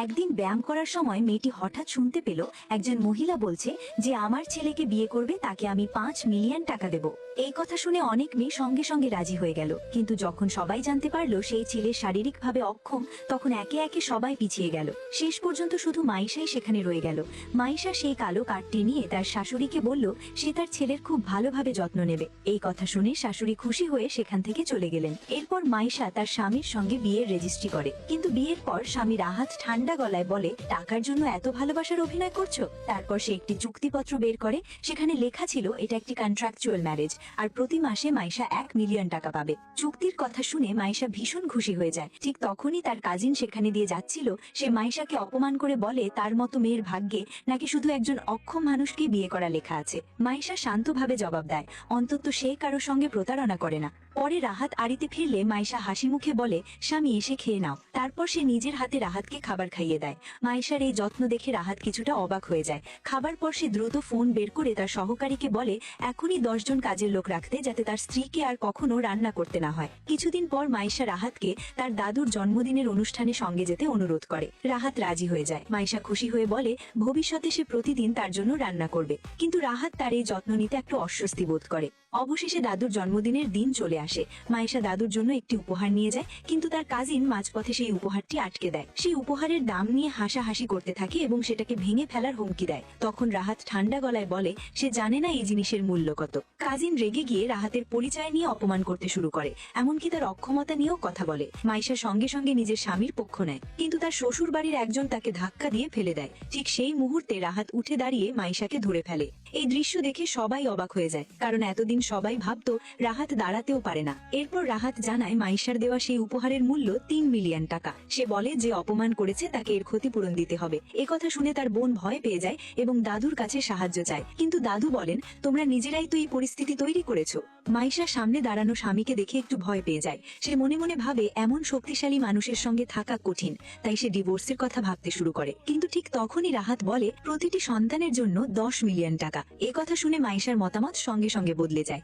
একদিন ব্যায়াম করার সময় মেয়েটি হঠাৎ শুনতে পেল একজন মহিলা বলছে যে আমার ছেলেকে বিয়ে করবে, তাকে আমি 5 মিলিয়ন টাকা দেব। এই কথা শুনে অনেক মেয়ে সঙ্গে সঙ্গে রাজি হয়ে গেল, কিন্তু যখন সবাই জানতে পারলো সেই ছেলে শারীরিকভাবে অক্ষম, তখন একে একে সবাই পিছিয়ে গেল। শেষ পর্যন্ত শুধু মাইশাই সেখানে রয়ে গেল। মাইশা সেই কালো কার্ডটি নিয়ে তার শাশুড়িকে বলল সে তার ছেলের খুব ভালোভাবে যত্ন নেবে। এই কথা শুনে শাশুড়ি খুশি হয়ে সেখান থেকে চলে গেলেন। এরপর মাইশা তার স্বামীর সঙ্গে বিয়ের রেজিস্ট্রি করে, কিন্তু বিয়ের পর স্বামী রাহাত ঠান্ডা গলায় বলে টাকার জন্য এত ভালোবাসার অভিনয় করছো। তারপর সে একটি চুক্তিপত্র বের করে, সেখানে লেখা ছিল এটা একটি কন্ট্রাকচুয়াল ম্যারেজ, আর প্রতি মাসে মাইশা 1 মিলিয়ন টাকা পাবে। চুক্তির কথা শুনে মাইশা ভীষণ খুশি হয়ে যায়। ঠিক তখনই তার কাজিন সেখানে দিয়ে যাচ্ছিল, সে মাইশাকে অপমান করে বলে তার মতো মেয়ের ভাগ্যে নাকি শুধু একজন অক্ষম মানুষকে বিয়ে করা লেখা আছে। মাইশা শান্তভাবে জবাব দেয় অন্তত সে কারো সঙ্গে প্রতারণা করে না। পরে রাহাত আড়িতে ফিরলে মাইশা হাসি মুখে বলে স্বামী এসে খেয়ে নাও। তারপর সে নিজের হাতে রাহাতকে খাবার খাইয়ে দেয়। মাইশার এই যত্ন দেখে রাহাত কিছুটা অবাক হয়ে যায়। খাবার পর সে দ্রুত ফোন বের করে তার সহকারীকে বলে এখনই 10 জন কাজের লোক রাখতে, যাতে তার স্ত্রীকে আর কখনো রান্না করতে না হয়। কিছুদিন পর মাইশা রাহাতকে তার দাদুর জন্মদিনের অনুষ্ঠানে সঙ্গে যেতে অনুরোধ করে। রাহাত রাজি হয়ে যায়। মাইশা খুশি হয়ে বলে ভবিষ্যতে সে প্রতিদিন তার জন্য রান্না করবে, কিন্তু রাহাত তার এই যত্ন নিতে একটু অস্বস্তি বোধ করে। অবশেষে দাদুর জন্মদিনের দিন চলে আসে। মাইশা দাদুর জন্য একটি উপহার নিয়ে যায়, কিন্তু তার কাজিন মাঝপথে সেই উপহারটি আটকে দেয়। সেই উপহারের দাম নিয়ে হাসাহাসি করতে থাকে এবং সেটাকে ভেঙে ফেলার হুমকি দেয়। তখন রাহাত ঠান্ডা গলায় বলে সে জানে না এই জিনিসের মূল্য কত। কাজিন রেগে গিয়ে রাহাতের পরিচয় নিয়ে অপমান করতে শুরু করে, এমনকি তার অক্ষমতা নিয়েও কথা বলে। মাইশা সঙ্গে সঙ্গে নিজের স্বামীর পক্ষ নেয়, কিন্তু তার শ্বশুর বাড়ির একজন তাকে ধাক্কা দিয়ে ফেলে দেয়। ঠিক সেই মুহূর্তে রাহাত উঠে দাঁড়িয়ে মাইশাকে ধরে ফেলে। এই দৃশ্য দেখে সবাই অবাক হয়ে যায়, কারণ এতদিন সবাই ভাবতো রাহাত দাঁড়াতেও পারে না। এরপর রাহাত জানায় মাইশার দেওয়া সেই উপহারের মূল্য 3 মিলিয়ন টাকা। সে বলে যে অপমান করেছে তাকে এর ক্ষতিপূরণ দিতে হবে। কথা শুনে তার বোন ভয় পেয়ে যায় এবং দাদুর কাছে সাহায্য চায়, কিন্তু দাদু বলেন তোমরা নিজেরাই তো এই পরিস্থিতি তৈরি করেছো। মাইশা সামনে দাঁড়ানো স্বামীকে দেখে একটু ভয় পেয়ে যায়। সে মনে মনে ভাবে এমন শক্তিশালী মানুষের সঙ্গে থাকা কঠিন, তাই সে ডিভোর্সের কথা ভাবতে শুরু করে। কিন্তু ঠিক তখনই রাহাত বলে প্রতিটি সন্তানের জন্য 10 মিলিয়ন টাকা। কথা শুনে মাইশার মতামত সঙ্গে সঙ্গে বদলে যায়।